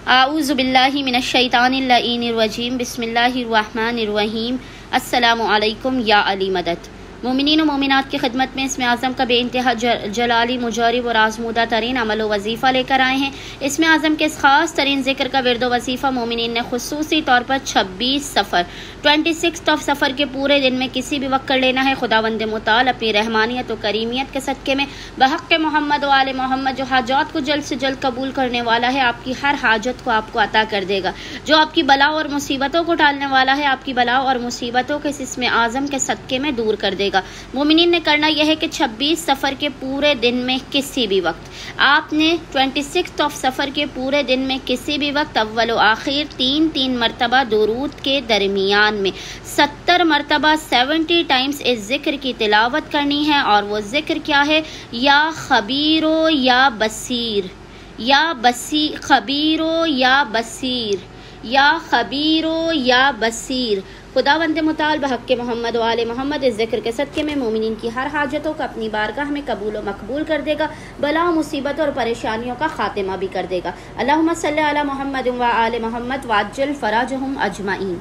आऊज़ु बिल्लाहि मिनश्शैतानिर्रजीम बिस्मिल्लाहिर्रहमानिर्रहीम। अस्सलामु अलैकुम या अली मदद। मोमिनीन व मोमिनात की खिदमत में इसमें आज़म का बेइंतहा जलाली मुजारिब और आज़मूदा तरीन अमल व वजीफ़ा लेकर आए हैं। इसमें आज़म के ख़ास तरीन ज़िक्र का विरद वजीफ़ा मोमिनीन ने खुसूसी तौर पर 26 सफ़र 26 ऑफ सफ़र के पूरे दिन में किसी भी वक्त कर लेना है। खुदावंद मुताल अपनी रहमानियत और करीमियत के सदक़े में बहक़ मोहम्मद व आले मोहम्मद जो हाजात को जल्द से जल्द कबूल करने वाला है, आपकी हर हाजत को आपको अता कर देगा। जो आपकी बला और मुसीबतों को टालने वाला है, आपकी बला और मुसीबतों के इसमें आज़म के सदक़े में दूर कर देगा। मोमिनीन ने करना यह है कि 26 सफ़र के पूरे दिन में किसी भी वक्त आपने 26 ऑफ सफ़र के पूरे दिन में किसी भी वक्त अव्वल व आखिर 3 मरतबा दुरूद के दरमियान में 70 मरतबा 70 टाइम्स इस जिक्र की तिलावत करनी है। और वो जिक्र क्या है? या खबीरो या बसीर, या खबीरो या बसीर, या खबीरो या बसीर। खुदावंद मुताल बहक़ मोहम्मद व आले मोहम्मद इस ज़िक्र के सदक़े में मोमिनीन की हर हाजतों को अपनी बारगाह में कबूल व मकबूल कर देगा। बला मुसीबत और परेशानियों का खात्मा भी कर देगा। अल्लाहुम्मा सल्ली अला मोहम्मद व आले मोहम्मद वाज्जल फ़राजहुम अजमाइन।